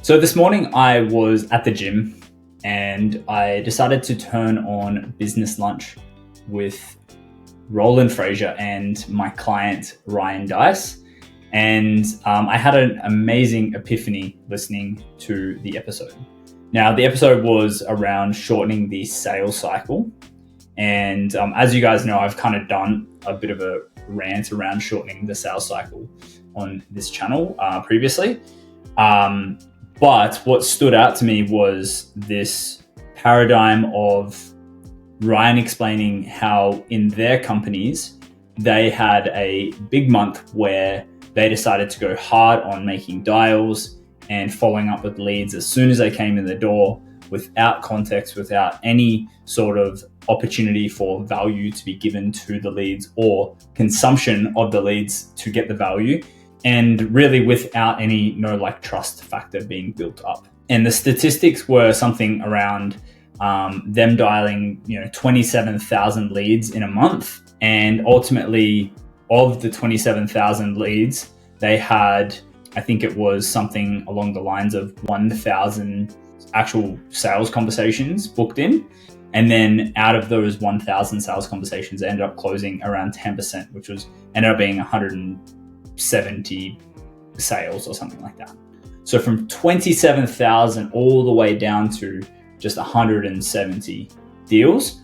So this morning I was at the gym and I decided to turn on business lunch with Roland, Frasier, and my client Ryan Deiss. And I had an amazing epiphany listening to the episode. Now, the episode was around shortening the sales cycle. And as you guys know, I've kind of done a bit of a rant around shortening the sales cycle on this channel previously. But what stood out to me was this paradigm of Ryan explaining how in their companies, they had a big month where they decided to go hard on making dials and following up with leads as soon as they came in the door, without context, without any sort of opportunity for value to be given to the leads or consumption of the leads to get the value, and really without any trust factor being built up. And the statistics were something around them dialing 27,000 leads in a month, and ultimately of the 27,000 leads, they had, I think it was something along the lines of 1,000 actual sales conversations booked in. And then out of those 1,000 sales conversations, they ended up closing around 10%, which ended up being 170 sales or something like that. So from 27,000 all the way down to just 170 deals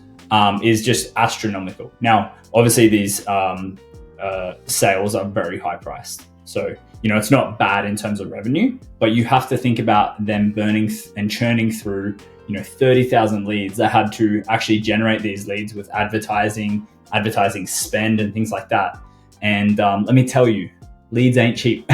is just astronomical. Now, obviously these sales are very high priced. So, it's not bad in terms of revenue, but you have to think about them burning and churning through 30,000 leads. They had to actually generate these leads with advertising spend and things like that. And let me tell you, leads ain't cheap.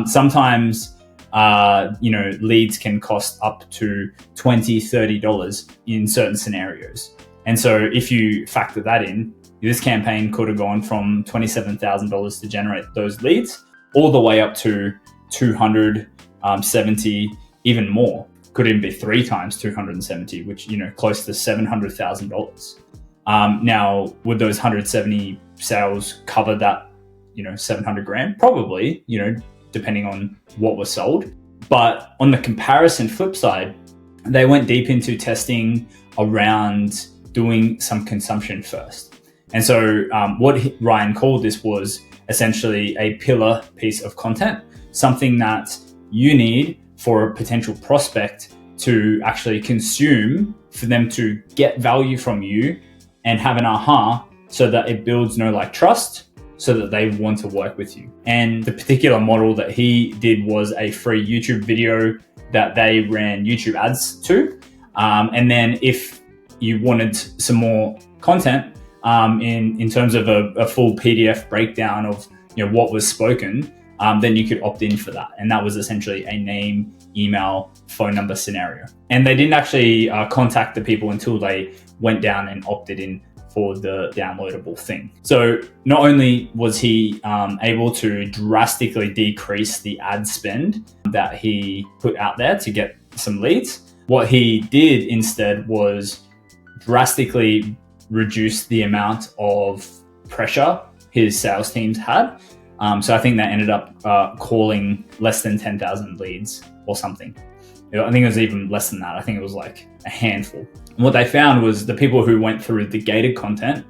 Sometimes, leads can cost up to $20, $30 in certain scenarios. And so if you factor that in, this campaign could have gone from $27,000 to generate those leads all the way up to 270, even more. Could even be 3 times 270, which, close to $700,000. Now, would those 170 sales cover that, 700 grand? Probably, depending on what was sold. But on the comparison flip side, they went deep into testing around doing some consumption first. And so what Ryan called this was essentially a pillar piece of content, something that you need for a potential prospect to actually consume, for them to get value from you and have an aha, so that it builds trust, so that they want to work with you. And the particular model that he did was a free YouTube video that they ran YouTube ads to. And then if you wanted some more content in terms of a full PDF breakdown of what was spoken, then you could opt in for that. And that was essentially a name, email, phone number scenario. And they didn't actually contact the people until they went down and opted in for the downloadable thing. So not only was he able to drastically decrease the ad spend that he put out there to get some leads, what he did instead was drastically reduce the amount of pressure his sales teams had. So I think that ended up calling less than 10,000 leads or something. I think it was even less than that. I think it was like a handful. And what they found was the people who went through the gated content,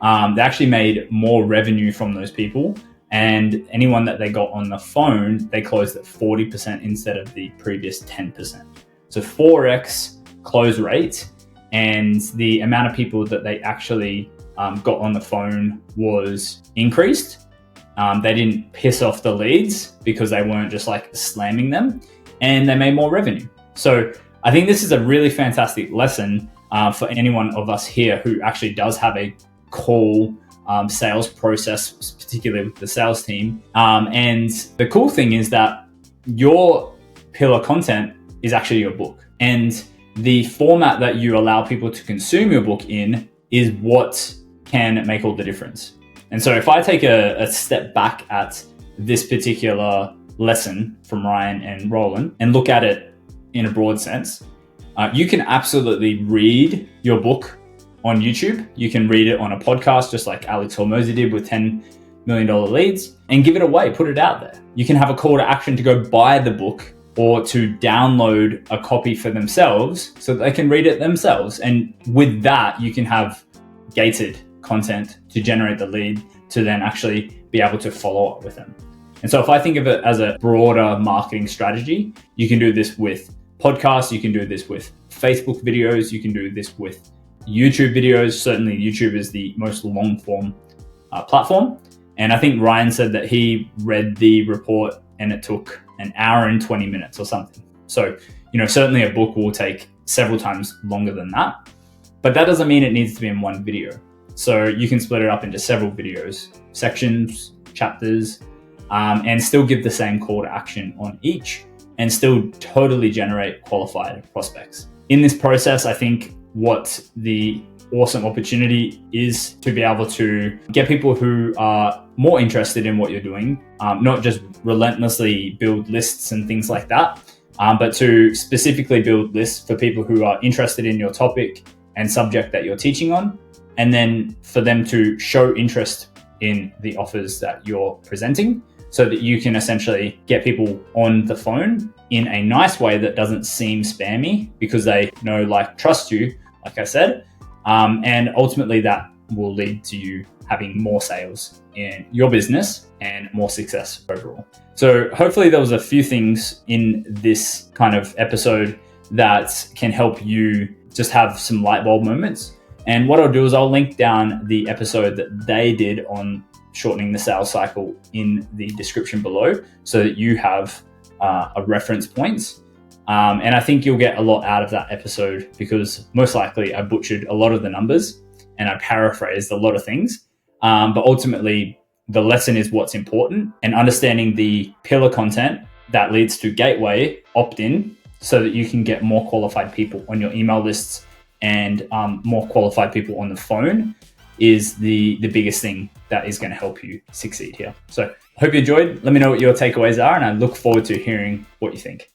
they actually made more revenue from those people. And anyone that they got on the phone, they closed at 40% instead of the previous 10%. So 4x close rate, and the amount of people that they actually got on the phone was increased. They didn't piss off the leads because they weren't just slamming them, and they made more revenue. So I think this is a really fantastic lesson for anyone of us here who actually does have a call sales process, particularly with the sales team. And the cool thing is that your pillar content is actually your book. And the format that you allow people to consume your book in is what can make all the difference. And so if I take a step back at this particular lesson from Ryan and Roland and look at it in a broad sense, you can absolutely read your book on YouTube. You can read it on a podcast, just like Alex Hormozy did with $10 million leads, and give it away, put it out there. You can have a call to action to go buy the book or to download a copy for themselves so that they can read it themselves. And with that, you can have gated content to generate the lead to then actually be able to follow up with them. And so if I think of it as a broader marketing strategy, you can do this with podcasts, you can do this with Facebook videos, you can do this with YouTube videos. Certainly YouTube is the most long form platform. And I think Ryan said that he read the report and it took an hour and 20 minutes or something. So, certainly a book will take several times longer than that, but that doesn't mean it needs to be in one video. So you can split it up into several videos, sections, chapters, and still give the same call to action on each and still totally generate qualified prospects. In this process, I think what the awesome opportunity is to be able to get people who are more interested in what you're doing, not just relentlessly build lists and things like that, but to specifically build lists for people who are interested in your topic and subject that you're teaching on, and then for them to show interest in the offers that you're presenting so that you can essentially get people on the phone in a nice way that doesn't seem spammy because they know, like, trust you, like I said. And ultimately that will lead to you having more sales in your business and more success overall. So hopefully there was a few things in this kind of episode that can help you just have some light bulb moments. And what I'll do is I'll link down the episode that they did on shortening the sales cycle in the description below so that you have a reference point. And I think you'll get a lot out of that episode because most likely I butchered a lot of the numbers and I paraphrased a lot of things. But ultimately, the lesson is what's important and understanding the pillar content that leads to gateway opt-in so that you can get more qualified people on your email lists and more qualified people on the phone is the biggest thing that is going to help you succeed here. So I hope you enjoyed. Let me know what your takeaways are and I look forward to hearing what you think.